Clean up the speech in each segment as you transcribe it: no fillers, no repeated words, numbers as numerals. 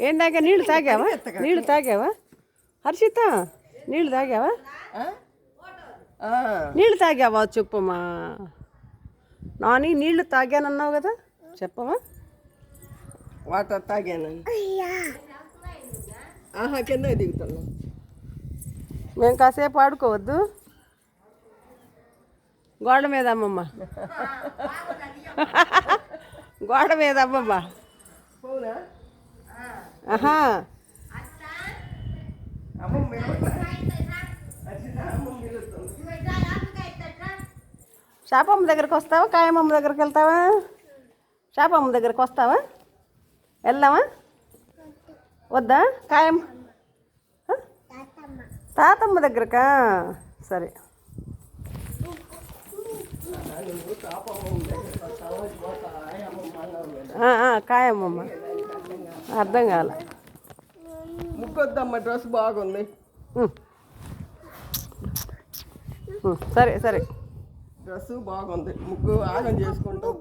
ఏం తాగా నీళ్ళు తాగావా నీళ్ళు తాగావా హర్షిత నీళ్ళు తాగావా నీళ్ళు తాగావా చెప్పమ్మా నాని నీళ్ళు తాగానన్నావు కదా చెప్పవా వాటర్ తాగానండి కింద దిగుతున్నాం మేము కాసేపు ఆడుకోవద్దు గోడ మీద అమ్మమ్మ గోడ మీద అమ్మమ్మ ఆహా షాపమ్మ దగ్గరికి వస్తావా కాయమమ్మ దగ్గరికి వెళ్తావా షాపమ్మ దగ్గరికి వస్తావా వెళ్దామా వద్దా కాయం తాతమ్మ దగ్గరకా సరే కాయమ్మమ్మ అర్థం కాల ముక్కొద్దమ్మ డ్రెస్ బాగుంది సరే సరే డ్రెస్ బాగుంది ముగ్గు ఆగం చేసుకుంటాం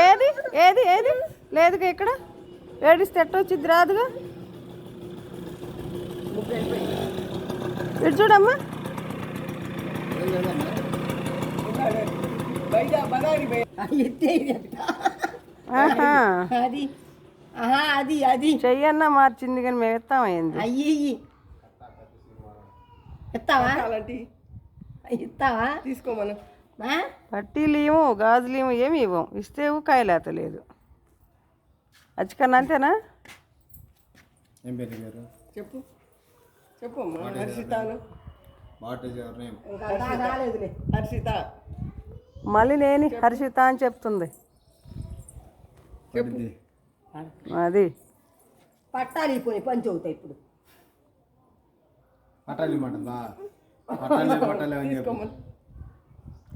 ఏది ఏది ఏది లేదుగా ఇక్కడ ఏడిస్తే ఎట్ట వచ్చింది రాదుగా ఇటు చూడమ్మా అది అది అది చెయ్యన్నా మార్చింది కానీ మేము ఎత్తామైంది అయ్యి ఇస్తావా ఇస్తావా తీసుకోమను పట్టీలు ఇవ్వం గాజులు ఇవ్వం ఏమి ఇవ్వం ఇస్తే కాయలేత లేదు అచ్చికన్నా అంతేనా చెప్పు చెప్పు అమ్మా హర్షితాను హర్షిత మళ్ళీ నేను హర్షిత అని చెప్తుంది చెప్పు అది పట్టాలి పోయి పంచి అవుతాయి ఇప్పుడు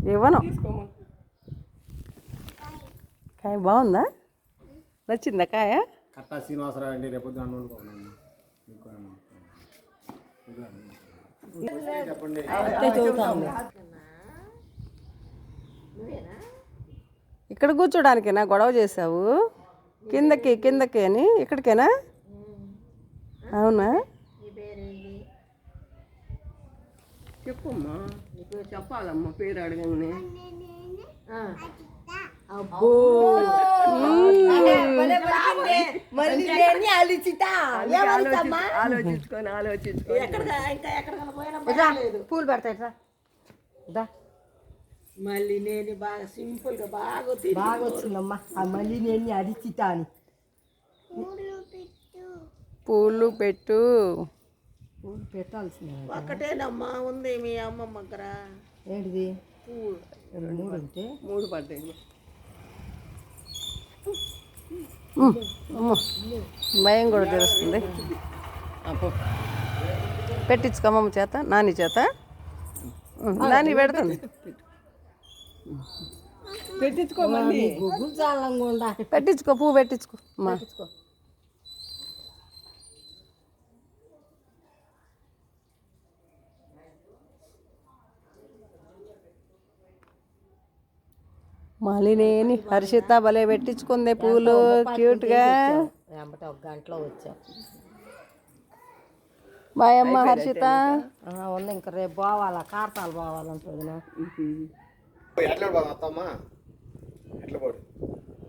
ఇవ్వను తీసుకోమను కాయ బాగుందా నచ్చిందా కాయ కట్టా శ్రీనివాసరావు అండి రేపు చెప్పండి ఇక్కడ కూర్చోడానికేనా గొడవ చేసావు కిందకి కిందకి అని ఇక్కడికేనా అవునా చెప్పమ్మా చెప్పాలమ్మా పేరు అడగండి ఆలోచించుకొని పూలు పెడతాయి మళ్ళీ నేను బాగా సింపుల్ గా బాగా వచ్చిందమ్మా ఆ మళ్ళీ నేను అరిచితా అని పూలు పెట్టు పూలు పెట్టాల్సింది ఒక్కటేనమ్మా ఉంది మీ అమ్మమ్మ దగ్గర ఏంటిది పువ్వు మూడు ఉంటే మూడు పడ్డాయి భయం కూడా తెలుస్తుంది పెట్టించుకో అమ్మమ్మ చేత నాని చేత నాని పెడుతుంది పెట్టించుకోమని పెట్టించుకో పువ్వు పెట్టించుకో అమ్మా మాలినేని హర్షిత భలే పెట్టించుకుంది పూలు క్యూట్గా ఒక గంటలో వచ్చా బాయ్ అమ్మ హర్షిత ఉంది ఇంకా రేపు పోవాలా కార్తాలు పోవాలంటుంది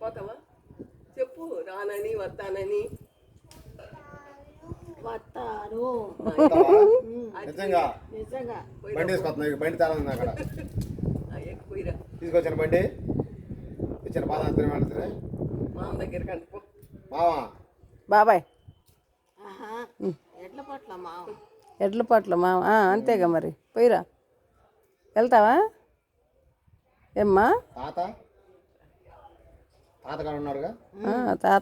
పోతావా చెప్పు రానని వస్తానని వస్తారు నిజంగా నిజంగా బండి తీసుకొస్తున్నా బండి తాళం అక్కడ ఎక్కువ తీసుకొచ్చిన బండి ఇచ్చిన బాధ అంతే మామ దగ్గరికి అంటుకో మావా బాబాయ్ ఎడ్ల పట్ల మా ఎడ్ల పట్ల మా అంతేగా మరి పోయిరా వెళ్తావా ఏమ్మా తాత తాతగాడు ఉన్నాడుగా తాత